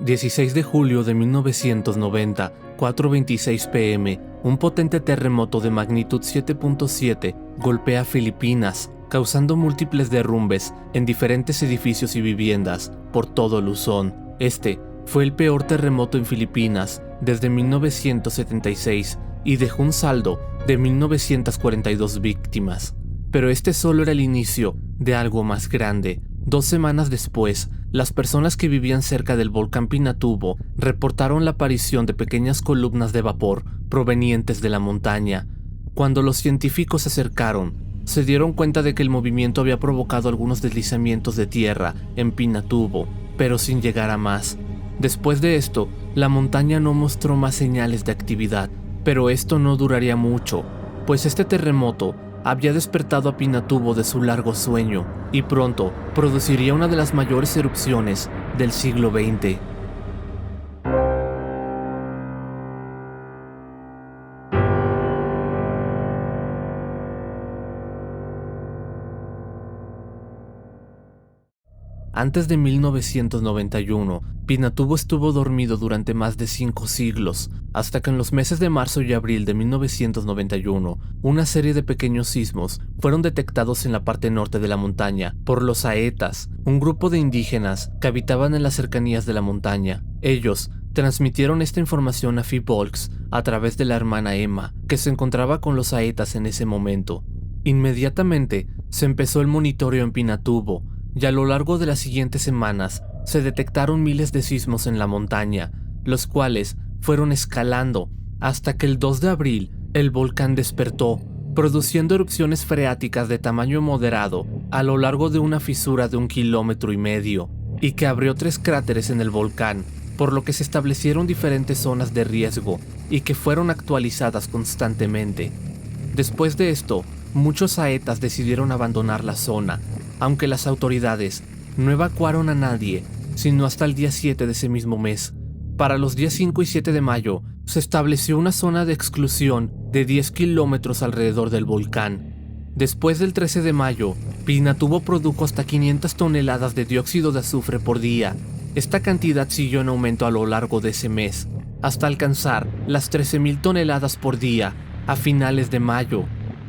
16 de julio de 1990, 4:26 p.m., un potente terremoto de magnitud 7.7 golpea Filipinas, causando múltiples derrumbes en diferentes edificios y viviendas por todo Luzón. Este fue el peor terremoto en Filipinas desde 1976 y dejó un saldo de 1942 víctimas. Pero este solo era el inicio de algo más grande. 2 semanas después, las personas que vivían cerca del volcán Pinatubo reportaron la aparición de pequeñas columnas de vapor provenientes de la montaña. Cuando los científicos se acercaron, se dieron cuenta de que el movimiento había provocado algunos deslizamientos de tierra en Pinatubo, pero sin llegar a más. Después de esto, la montaña no mostró más señales de actividad, pero esto no duraría mucho, pues este terremoto había despertado a Pinatubo de su largo sueño y pronto produciría una de las mayores erupciones del siglo XX. Antes de 1991, Pinatubo estuvo dormido durante más de 5 siglos, hasta que en los meses de marzo y abril de 1991, una serie de pequeños sismos fueron detectados en la parte norte de la montaña por los Aetas, un grupo de indígenas que habitaban en las cercanías de la montaña. Ellos transmitieron esta información a Fivolks a través de la hermana Emma, que se encontraba con los Aetas en ese momento. Inmediatamente se empezó el monitoreo en Pinatubo, y a lo largo de las siguientes semanas se detectaron miles de sismos en la montaña, los cuales fueron escalando hasta que el 2 de abril el volcán despertó, produciendo erupciones freáticas de tamaño moderado a lo largo de una fisura de 1,5 kilómetros, y que abrió 3 cráteres en el volcán, por lo que se establecieron diferentes zonas de riesgo y que fueron actualizadas constantemente. Después de esto, muchos aetas decidieron abandonar la zona, aunque las autoridades no evacuaron a nadie, sino hasta el día 7 de ese mismo mes. Para los días 5 y 7 de mayo, se estableció una zona de exclusión de 10 kilómetros alrededor del volcán. Después del 13 de mayo, Pinatubo produjo hasta 500 toneladas de dióxido de azufre por día. Esta cantidad siguió en aumento a lo largo de ese mes, hasta alcanzar las 13,000 toneladas por día a finales de mayo.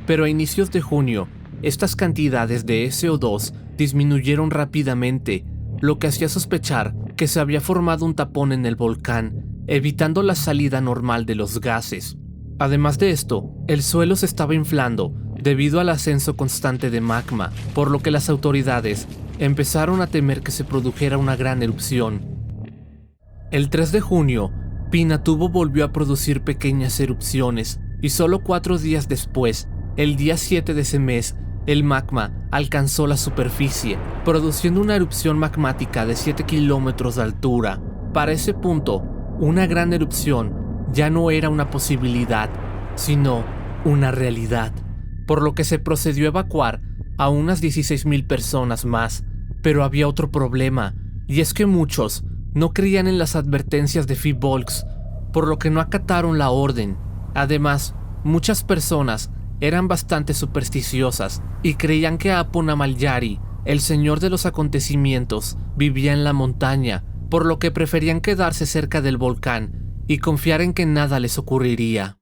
Pero a inicios de junio, estas cantidades de SO2 disminuyeron rápidamente, lo que hacía sospechar que se había formado un tapón en el volcán, evitando la salida normal de los gases. Además de esto, el suelo se estaba inflando debido al ascenso constante de magma, por lo que las autoridades empezaron a temer que se produjera una gran erupción. El 3 de junio, Pinatubo volvió a producir pequeñas erupciones, y solo 4 días después, el día 7 de ese mes, el magma alcanzó la superficie, produciendo una erupción magmática de 7 kilómetros de altura. Para ese punto, una gran erupción ya no era una posibilidad, sino una realidad, por lo que se procedió a evacuar a unas 16,000 personas más. Pero había otro problema, y es que muchos no creían en las advertencias de Fivolks, por lo que no acataron la orden. Además, muchas personas eran bastante supersticiosas y creían que Apo Namalyari, el señor de los acontecimientos, vivía en la montaña, por lo que preferían quedarse cerca del volcán y confiar en que nada les ocurriría.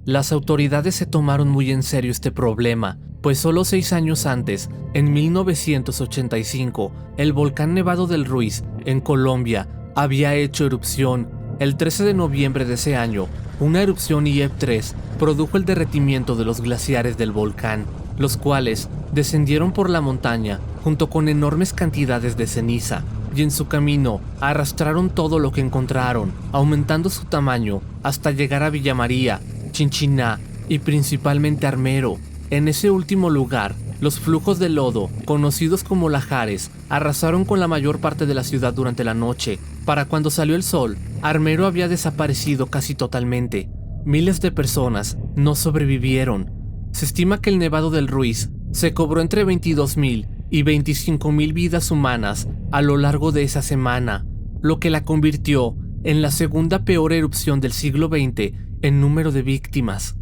Las autoridades se tomaron muy en serio este problema, pues solo 6 años antes, en 1985, el volcán Nevado del Ruiz, en Colombia, había hecho erupción. El 13 de noviembre de ese año, una erupción IEP-3 produjo el derretimiento de los glaciares del volcán, los cuales descendieron por la montaña junto con enormes cantidades de ceniza, y en su camino arrastraron todo lo que encontraron, aumentando su tamaño hasta llegar a Villa María, Chinchiná y principalmente Armero. En ese último lugar, los flujos de lodo, conocidos como lahares, arrasaron con la mayor parte de la ciudad durante la noche. Para cuando salió el sol, Armero había desaparecido casi totalmente. Miles de personas no sobrevivieron. Se estima que el Nevado del Ruiz se cobró entre 22,000 y 25,000 vidas humanas a lo largo de esa semana, lo que la convirtió en la segunda peor erupción del siglo XX en número de víctimas.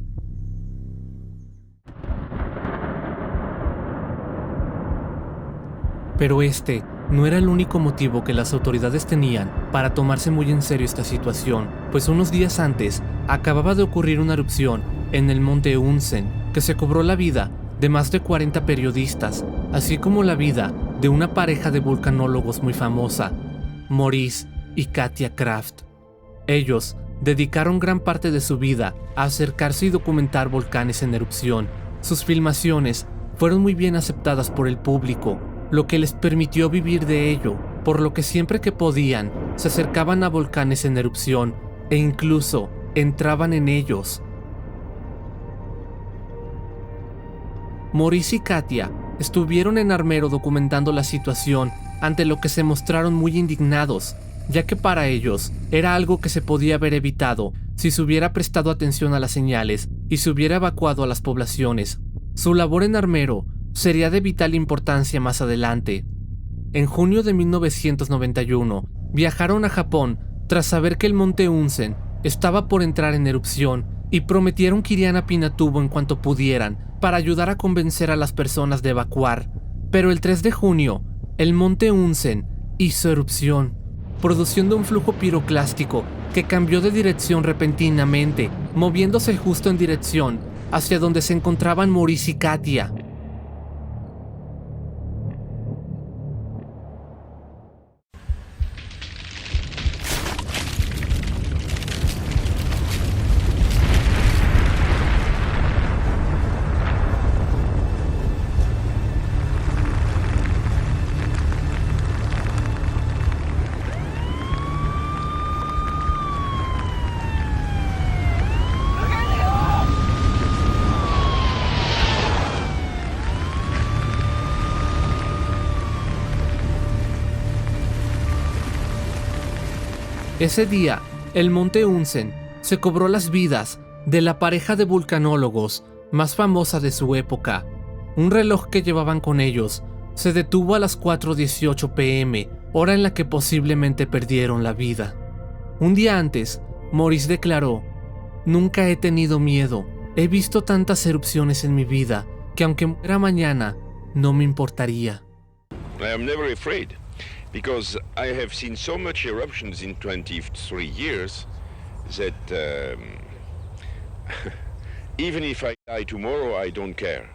Pero este no era el único motivo que las autoridades tenían para tomarse muy en serio esta situación, pues unos días antes acababa de ocurrir una erupción en el monte Unsen que se cobró la vida de más de 40 periodistas, así como la vida de una pareja de vulcanólogos muy famosa, Maurice y Katia Kraft. Ellos dedicaron gran parte de su vida a acercarse y documentar volcanes en erupción. Sus filmaciones fueron muy bien aceptadas por el público, lo que les permitió vivir de ello, por lo que siempre que podían se acercaban a volcanes en erupción e incluso entraban en ellos. Maurice y Katia estuvieron en Armero documentando la situación, ante lo que se mostraron muy indignados, ya que para ellos era algo que se podía haber evitado si se hubiera prestado atención a las señales y se hubiera evacuado a las poblaciones. Su labor en Armero sería de vital importancia más adelante. En junio de 1991, viajaron a Japón tras saber que el monte Unsen estaba por entrar en erupción y prometieron que irían a Pinatubo en cuanto pudieran para ayudar a convencer a las personas de evacuar. Pero el 3 de junio, el monte Unsen hizo erupción, produciendo un flujo piroclástico que cambió de dirección repentinamente, moviéndose justo en dirección hacia donde se encontraban Maurice y Katia. Ese día, el monte Unsen se cobró las vidas de la pareja de vulcanólogos más famosa de su época. Un reloj que llevaban con ellos se detuvo a las 4:18 p.m., hora en la que posiblemente perdieron la vida. Un día antes, Maurice declaró: "Nunca he tenido miedo. He visto tantas erupciones en mi vida que aunque muera mañana, no me importaría." I am never afraid. Because I have seen so much eruptions in 23 years that even if I die tomorrow, I don't care.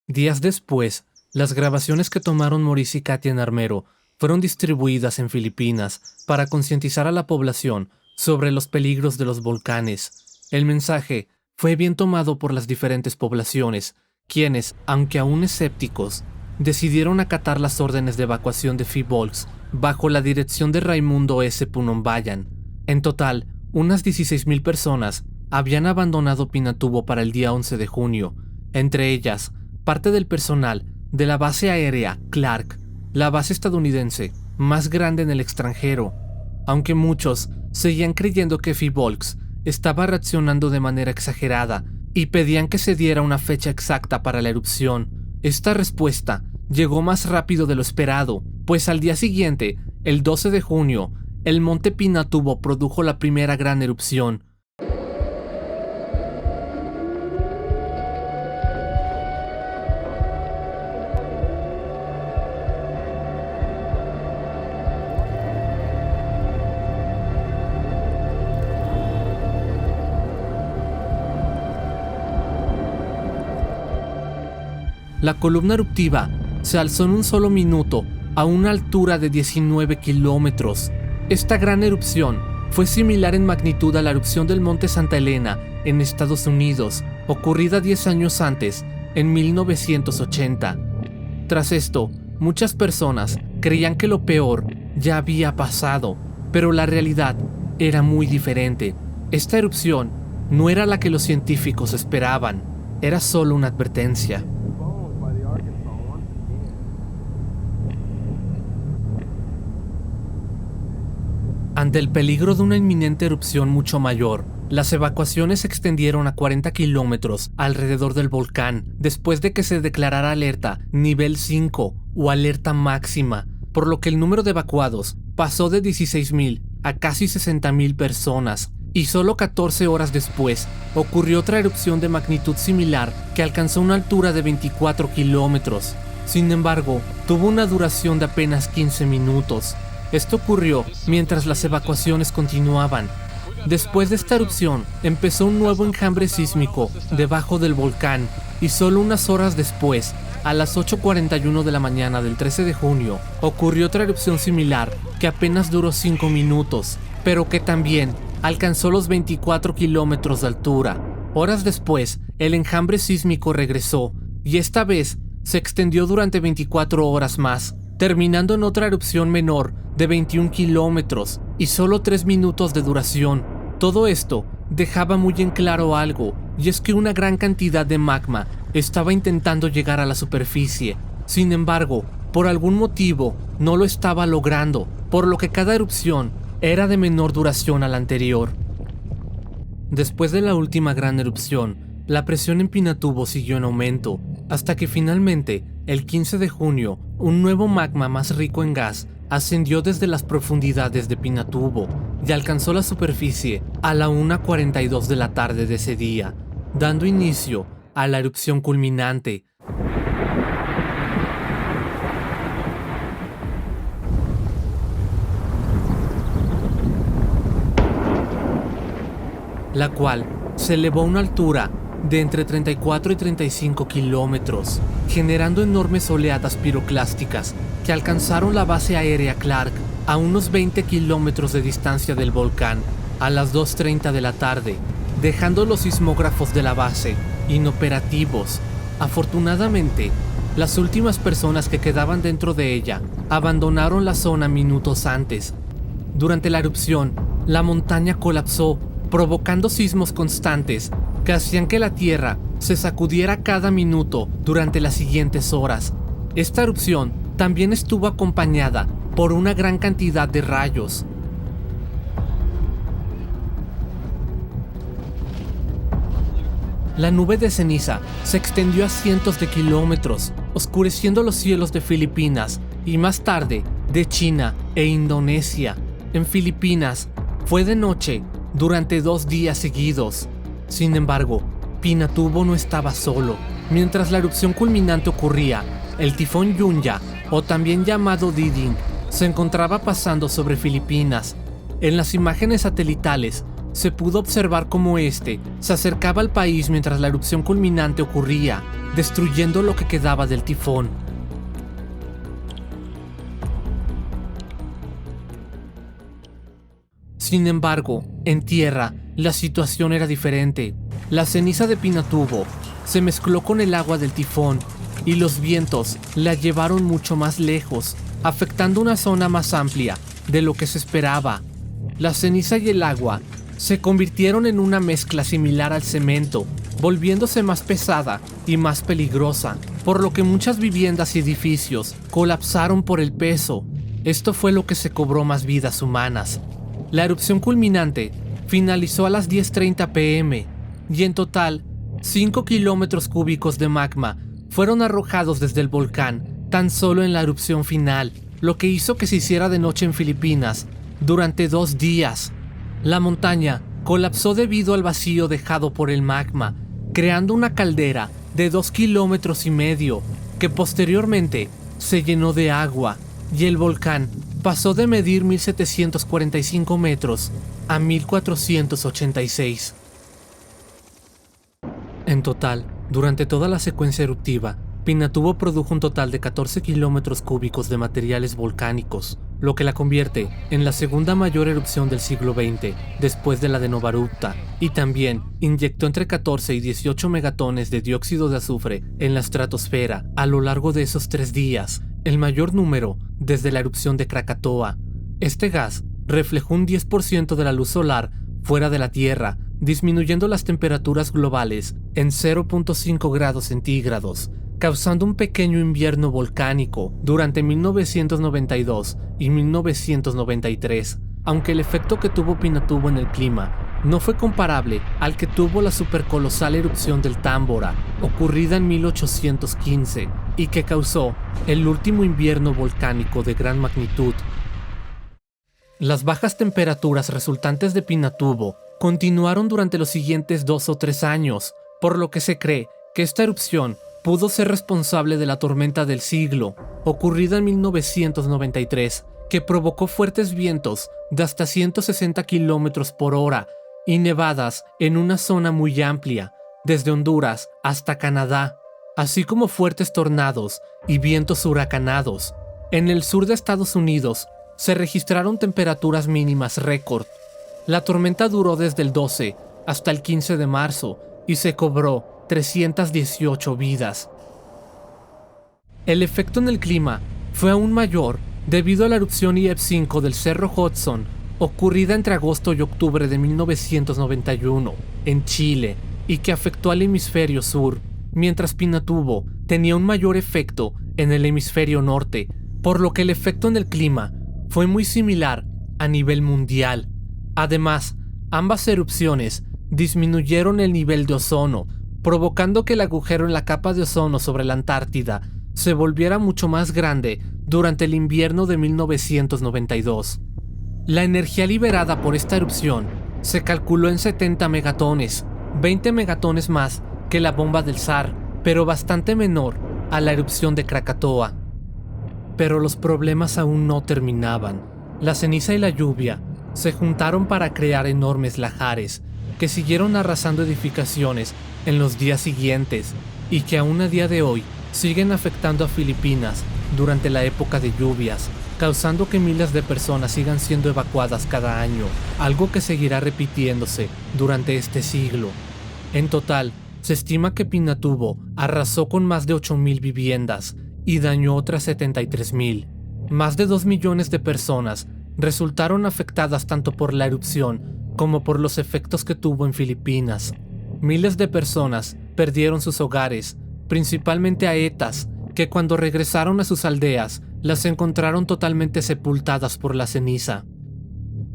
Días después, las grabaciones que tomaron Maurice y Katia en Armero fueron distribuidas en Filipinas para concientizar a la población sobre los peligros de los volcanes. El mensaje fue bien tomado por las diferentes poblaciones, quienes, aunque aún escépticos, decidieron acatar las órdenes de evacuación de Phivolcs bajo la dirección de Raimundo S. Punombayan. En total, unas 16,000 personas habían abandonado Pinatubo para el día 11 de junio, entre ellas parte del personal de la base aérea Clark, la base estadounidense más grande en el extranjero, aunque muchos seguían creyendo que Phivolcs estaba reaccionando de manera exagerada y pedían que se diera una fecha exacta para la erupción. Esta respuesta llegó más rápido de lo esperado, pues al día siguiente, el 12 de junio, el monte Pinatubo produjo la primera gran erupción. La columna eruptiva se alzó en un solo minuto a una altura de 19 kilómetros. Esta gran erupción fue similar en magnitud a la erupción del monte Santa Elena en Estados Unidos, ocurrida 10 años antes, en 1980. Tras esto, muchas personas creían que lo peor ya había pasado, pero la realidad era muy diferente. Esta erupción no era la que los científicos esperaban, era solo una advertencia. Ante el peligro de una inminente erupción mucho mayor, las evacuaciones se extendieron a 40 kilómetros alrededor del volcán después de que se declarara alerta nivel 5 o alerta máxima, por lo que el número de evacuados pasó de 16,000 a casi 60,000 personas, y solo 14 horas después ocurrió otra erupción de magnitud similar que alcanzó una altura de 24 kilómetros. Sin embargo, tuvo una duración de apenas 15 minutos. Esto ocurrió mientras las evacuaciones continuaban. Después de esta erupción, empezó un nuevo enjambre sísmico debajo del volcán y solo unas horas después, a las 8:41 de la mañana del 13 de junio, ocurrió otra erupción similar que apenas duró 5 minutos, pero que también alcanzó los 24 kilómetros de altura. Horas después, el enjambre sísmico regresó y esta vez se extendió durante 24 horas más, terminando en otra erupción menor de 21 kilómetros y solo 3 minutos de duración. Todo esto dejaba muy en claro algo, y es que una gran cantidad de magma estaba intentando llegar a la superficie. Sin embargo, por algún motivo no lo estaba logrando, por lo que cada erupción era de menor duración a la anterior. Después de la última gran erupción, la presión en Pinatubo siguió en aumento, hasta que finalmente, el 15 de junio, un nuevo magma más rico en gas ascendió desde las profundidades de Pinatubo y alcanzó la superficie a la 1:42 de la tarde de ese día, dando inicio a la erupción culminante. La cual se elevó a una altura de entre 34 y 35 kilómetros, generando enormes oleadas piroclásticas que alcanzaron la base aérea Clark a unos 20 kilómetros de distancia del volcán a las 2:30 de la tarde, dejando los sismógrafos de la base inoperativos. Afortunadamente, las últimas personas que quedaban dentro de ella abandonaron la zona minutos antes. Durante la erupción, la montaña colapsó, provocando sismos constantes que hacían que la tierra se sacudiera cada minuto durante las siguientes horas. Esta erupción también estuvo acompañada por una gran cantidad de rayos. La nube de ceniza se extendió a cientos de kilómetros, oscureciendo los cielos de Filipinas y más tarde de China e Indonesia. En Filipinas fue de noche durante 2 días seguidos. Sin embargo, Pinatubo no estaba solo. Mientras la erupción culminante ocurría, el tifón Yunya, o también llamado Diding, se encontraba pasando sobre Filipinas. En las imágenes satelitales, se pudo observar cómo este se acercaba al país mientras la erupción culminante ocurría, destruyendo lo que quedaba del tifón. Sin embargo, en tierra, la situación era diferente. La ceniza de Pinatubo se mezcló con el agua del tifón y los vientos la llevaron mucho más lejos, afectando una zona más amplia de lo que se esperaba. La ceniza y el agua se convirtieron en una mezcla similar al cemento, volviéndose más pesada y más peligrosa, por lo que muchas viviendas y edificios colapsaron por el peso. Esto fue lo que se cobró más vidas humanas. La erupción culminante finalizó a las 10:30 p.m. y en total, 5 kilómetros cúbicos de magma fueron arrojados desde el volcán tan solo en la erupción final, lo que hizo que se hiciera de noche en Filipinas durante 2 días. La montaña colapsó debido al vacío dejado por el magma, creando una caldera de 2,5 kilómetros que posteriormente se llenó de agua y el volcán pasó de medir 1,745 metros a 1,486. En total, durante toda la secuencia eruptiva, Pinatubo produjo un total de 14 kilómetros cúbicos de materiales volcánicos, lo que la convierte en la segunda mayor erupción del siglo XX, después de la de Novarupta, y también inyectó entre 14 y 18 megatones de dióxido de azufre en la estratosfera a lo largo de esos 3 días, el mayor número desde la erupción de Krakatoa. Este gas reflejó un 10% de la luz solar fuera de la Tierra, disminuyendo las temperaturas globales en 0.5 grados centígrados, causando un pequeño invierno volcánico durante 1992 y 1993, aunque el efecto que tuvo Pinatubo en el clima no fue comparable al que tuvo la supercolosal erupción del Támbora, ocurrida en 1815, y que causó el último invierno volcánico de gran magnitud. Las bajas temperaturas resultantes de Pinatubo continuaron durante los siguientes 2 o 3 años, por lo que se cree que esta erupción pudo ser responsable de la tormenta del siglo, ocurrida en 1993, que provocó fuertes vientos de hasta 160 kilómetros por hora y nevadas en una zona muy amplia, desde Honduras hasta Canadá, así como fuertes tornados y vientos huracanados. En el sur de Estados Unidos se registraron temperaturas mínimas récord. La tormenta duró desde el 12 hasta el 15 de marzo y se cobró 318 vidas. El efecto en el clima fue aún mayor debido a la erupción IF5 del Cerro Hudson, ocurrida entre agosto y octubre de 1991 en Chile y que afectó al hemisferio sur, mientras Pinatubo tenía un mayor efecto en el hemisferio norte, por lo que el efecto en el clima fue muy similar a nivel mundial. Además, ambas erupciones disminuyeron el nivel de ozono, provocando que el agujero en la capa de ozono sobre la Antártida se volviera mucho más grande durante el invierno de 1992. La energía liberada por esta erupción se calculó en 70 megatones, 20 megatones más que la bomba del SAR, pero bastante menor a la erupción de Krakatoa. Pero los problemas aún no terminaban. La ceniza y la lluvia se juntaron para crear enormes lahares que siguieron arrasando edificaciones en los días siguientes y que aún a día de hoy siguen afectando a Filipinas durante la época de lluvias, causando que miles de personas sigan siendo evacuadas cada año, algo que seguirá repitiéndose durante este siglo. En total, se estima que Pinatubo arrasó con más de 8,000 viviendas y dañó otras 73,000. Más de 2 millones de personas resultaron afectadas tanto por la erupción como por los efectos que tuvo en Filipinas. Miles de personas perdieron sus hogares, principalmente aetas, que cuando regresaron a sus aldeas las encontraron totalmente sepultadas por la ceniza.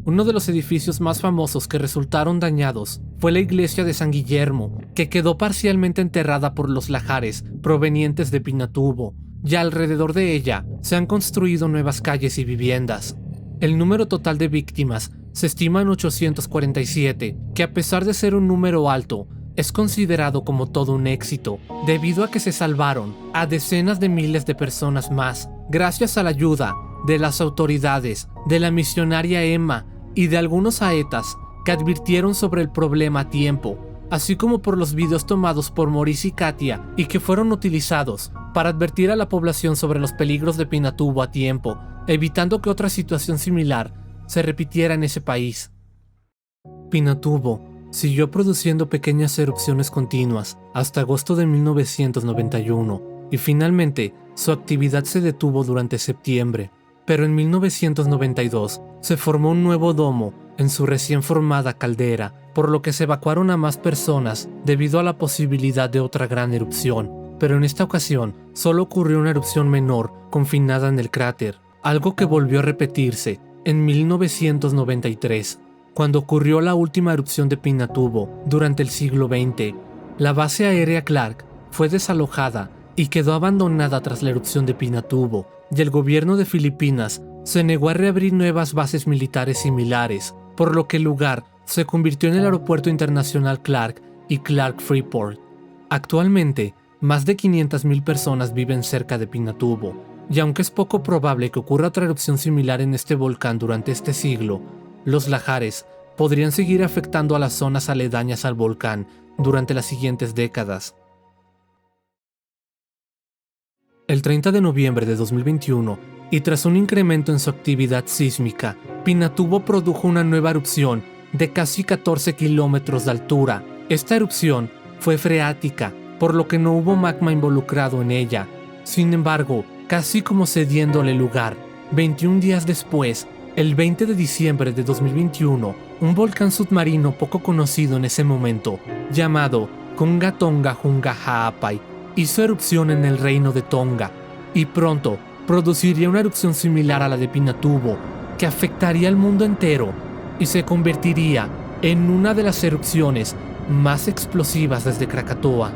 Uno de los edificios más famosos que resultaron dañados fue la iglesia de San Guillermo, que quedó parcialmente enterrada por los lahares provenientes de Pinatubo, y alrededor de ella se han construido nuevas calles y viviendas. El número total de víctimas se estima en 847, que a pesar de ser un número alto, es considerado como todo un éxito, debido a que se salvaron a decenas de miles de personas más, gracias a la ayuda de las autoridades, de la misionaria Emma y de algunos aetas que advirtieron sobre el problema a tiempo, así como por los videos tomados por Maurice y Katia y que fueron utilizados para advertir a la población sobre los peligros de Pinatubo a tiempo, evitando que otra situación similar se repitiera en ese país. Pinatubo siguió produciendo pequeñas erupciones continuas hasta agosto de 1991 y finalmente su actividad se detuvo durante septiembre, pero en 1992 se formó un nuevo domo en su recién formada caldera, por lo que se evacuaron a más personas debido a la posibilidad de otra gran erupción, pero en esta ocasión solo ocurrió una erupción menor confinada en el cráter, algo que volvió a repetirse en 1993. Cuando ocurrió la última erupción de Pinatubo durante el siglo XX, la base aérea Clark fue desalojada y quedó abandonada tras la erupción de Pinatubo, y el gobierno de Filipinas se negó a reabrir nuevas bases militares similares, por lo que el lugar se convirtió en el aeropuerto internacional Clark y Clark Freeport. Actualmente, más de 500,000 personas viven cerca de Pinatubo, y aunque es poco probable que ocurra otra erupción similar en este volcán durante este siglo, los lahares podrían seguir afectando a las zonas aledañas al volcán durante las siguientes décadas. El 30 de noviembre de 2021, y tras un incremento en su actividad sísmica, Pinatubo produjo una nueva erupción de casi 14 kilómetros de altura. Esta erupción fue freática, por lo que no hubo magma involucrado en ella. Sin embargo, casi como cediéndole lugar, 21 días después, el 20 de diciembre de 2021, un volcán submarino poco conocido en ese momento, llamado Konga Tonga Hunga Ha'apai, hizo erupción en el reino de Tonga, y pronto produciría una erupción similar a la de Pinatubo, que afectaría al mundo entero y se convertiría en una de las erupciones más explosivas desde Krakatoa.